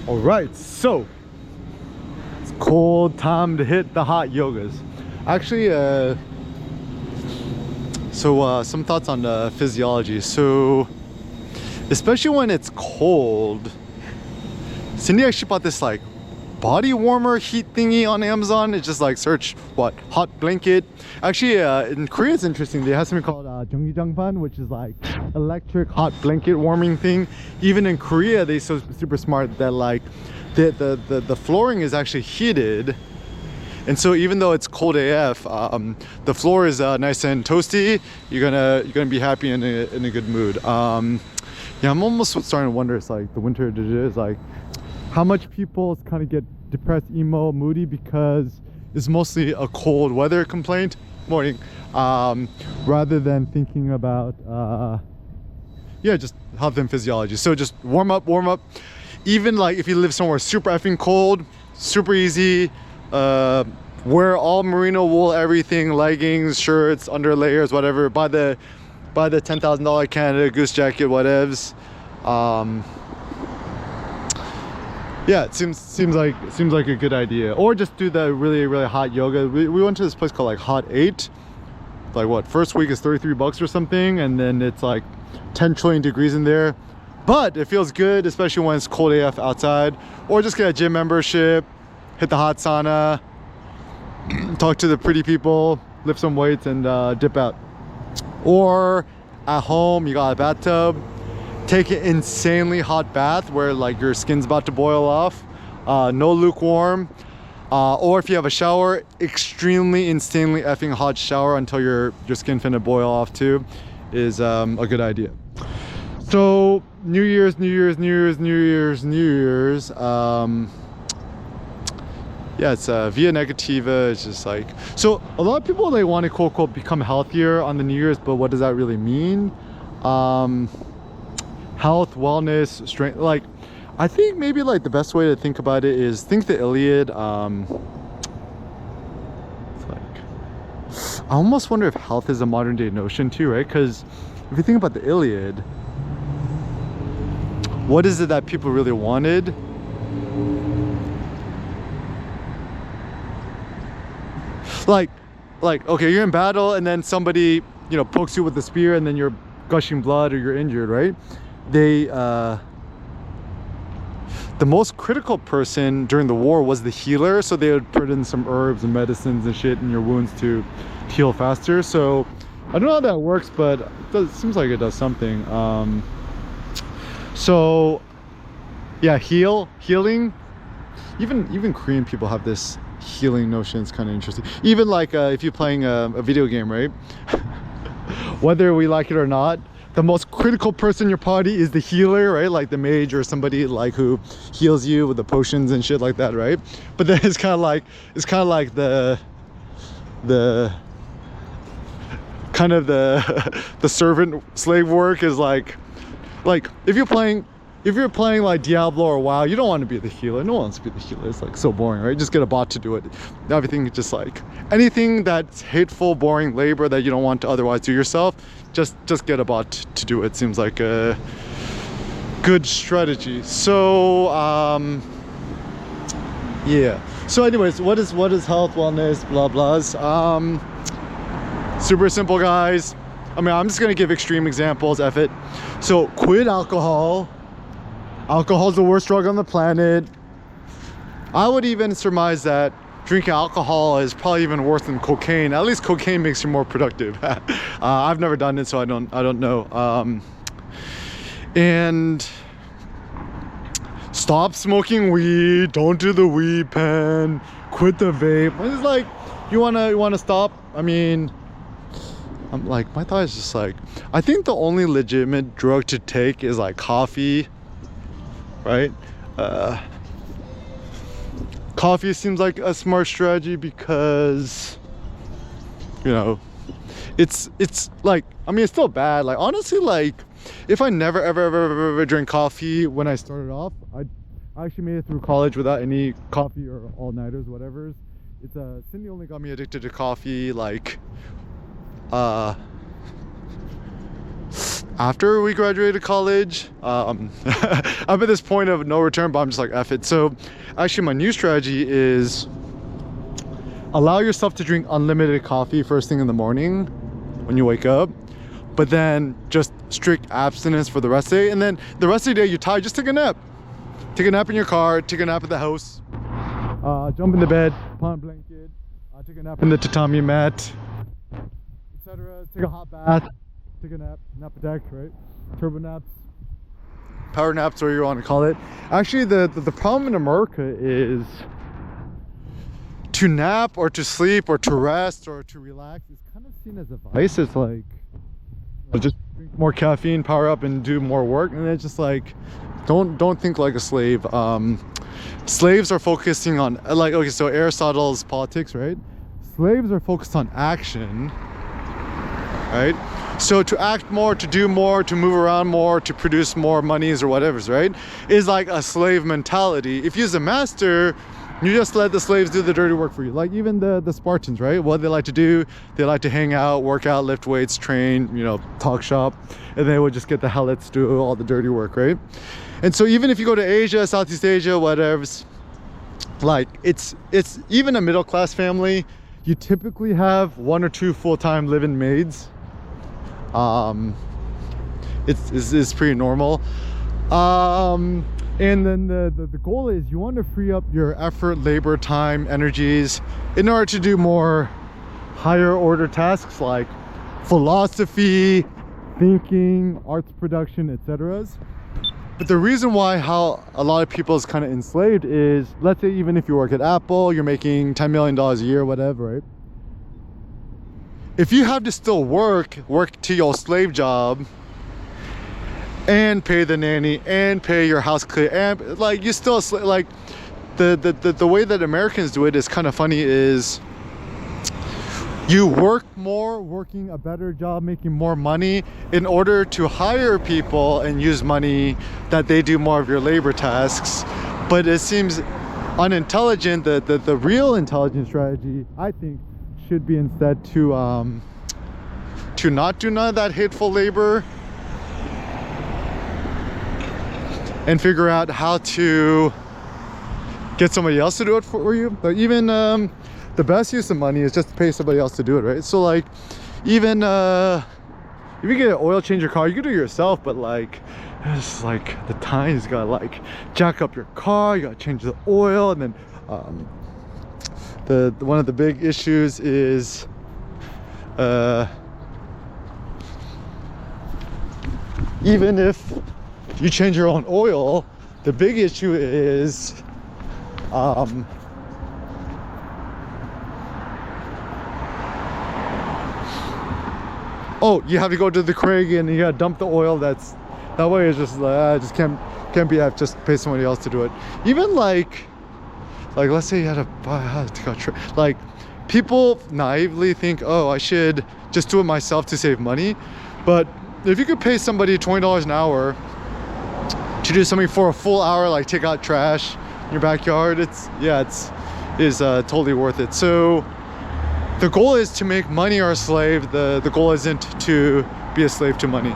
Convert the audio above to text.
All right, so it's cold time to hit the hot yogas. Actually, some thoughts on physiology. So especially when it's cold, Cindy actually bought this like body warmer heat thingy on Amazon. It's just like search what hot blanket. Actually, in Korea it's interesting. They have something called Jeongjangpan, which is like electric hot blanket warming thing. Even in Korea, they so super smart that like the flooring is actually heated. And so even though it's cold AF, the floor is nice and toasty. You're gonna be happy in a good mood. Yeah, I'm almost starting to wonder. It's like the winter is like how much people kind of get depressed, emo, moody because it's mostly a cold weather complaint. Morning, rather than thinking about yeah, just health and physiology. So just warm up. Even like if you live somewhere super effing cold, super easy. Wear all merino wool everything, leggings, shirts, under layers, whatever. Buy the $10,000 Canada Goose jacket, whatevs. Yeah, it seems like a good idea. Or just do the really hot yoga. We went to this place called like Hot 8. Like what, first week is $33 or something, and then it's like 10 trillion degrees in there. But it feels good, especially when it's cold AF outside. Or just get a gym membership, hit the hot sauna, talk to the pretty people, lift some weights, and dip out. Or at home, you got a bathtub, take an insanely hot bath where like your skin's about to boil off. No lukewarm. Or if you have a shower, extremely insanely effing hot shower until your skin finna boil off too is a good idea. So New Year's. Yeah, it's via negativa. It's just like, so a lot of people, they want to quote unquote become healthier on the New Year's, but what does that really mean? Health, wellness, strength. Like, I think maybe like the best way to think about it is think the Iliad. It's like, I almost wonder if health is a modern day notion too, right? Because if you think about the Iliad, what is it that people really wanted? Like okay, you're in battle and then somebody, you know, pokes you with a spear and then you're gushing blood or you're injured, right? The most critical person during the war was the healer, so they would put in some herbs and medicines and shit in your wounds to heal faster. So I don't know how that works, but it seems like it does something. So yeah, healing. Even Korean people have this healing notion. It's kind of interesting. Even like if you're playing a video game, right? Whether we like it or not, the most critical person in your party is the healer, right? Like the mage or somebody like who heals you with the potions and shit like that, right? But then it's kind of like the kind of the servant slave work is like if you're playing like Diablo or WoW, you don't want to be the healer. No one wants to be the healer. It's like so boring, right? Just get a bot to do it. Everything just like anything that's hateful, boring labor that you don't want to otherwise do yourself, just get a bot to do it. Seems like a good strategy. So yeah. So anyways, what is health, wellness, blah blahs? Super simple, guys. I mean, I'm just gonna give extreme examples. F it. So quit alcohol. Alcohol is the worst drug on the planet. I would even surmise that drinking alcohol is probably even worse than cocaine. At least cocaine makes you more productive. I've never done it, so I don't know. And stop smoking weed. Don't do the weed pen. Quit the vape. It's like you wanna stop. I mean, I'm like, my thought is just like, I think the only legitimate drug to take is like coffee. Right? Coffee seems like a smart strategy because, you know, it's like, I mean, it's still bad. Like, honestly, like, if I never ever drink coffee when I started off, I actually made it through college without any coffee or all-nighters, whatever. It's Cindy only got me addicted to coffee like after we graduated college. I'm at this point of no return, but I'm just like, F it. So actually my new strategy is allow yourself to drink unlimited coffee first thing in the morning when you wake up, but then just strict abstinence for the rest of the day. And then the rest of the day you're tired, just take a nap. Take a nap in your car, take a nap at the house, jump in the bed, put on a blanket, take a nap in the tatami mat, etc. Take a hot bath, take a nap, nap a deck, right? Turbo naps, power naps, whatever you want to call it. Actually, the problem in America is to nap or to sleep or to rest or to relax is kind of seen as a vice. It's like, just drink more caffeine, power up, and do more work. And it's just like, don't think like a slave. Slaves are focusing on, like, okay, so Aristotle's Politics, right? Slaves are focused on action, right? So to act more, to do more, to move around more, to produce more monies or whatever's, right, is like a slave mentality. If you're a master, you just let the slaves do the dirty work for you. Like even the Spartans, right? What they like to do, they like to hang out, work out, lift weights, train, you know, talk shop, and they would just get the helots to do all the dirty work, right? And so even if you go to Asia, Southeast Asia, whatever's, like it's even a middle-class family, you typically have 1 or 2 full-time live-in maids. It's pretty normal. And then the goal is you want to free up your effort, labor, time, energies in order to do more higher order tasks like philosophy, thinking, arts production, etc. But the reason why how a lot of people is kind of enslaved is, let's say even if you work at Apple, you're making $10 million a year, whatever, right? If you have to still work to your slave job and pay the nanny and pay your house clear, and like you still like the way that Americans do it is kind of funny, is you work more, working a better job, making more money in order to hire people and use money that they do more of your labor tasks. But it seems unintelligent. That the real intelligent strategy, I think, should be instead to not do none of that hateful labor and figure out how to get somebody else to do it for you. But even the best use of money is just to pay somebody else to do it, right? So like even if you get an oil change your car, you can do it yourself, but like it's like the time you gotta like jack up your car, you gotta change the oil, and then the one of the big issues is even if you change your own oil, the big issue is oh, you have to go to the Craig and you gotta dump the oil. That way it's just just can't be, just pay somebody else to do it. Even like let's say you had to buy a house, like people naively think, oh, I should just do it myself to save money. But if you could pay somebody $20 an hour to do something for a full hour, like take out trash in your backyard, it's totally worth it. So the goal is to make money our slave. The goal isn't to be a slave to money.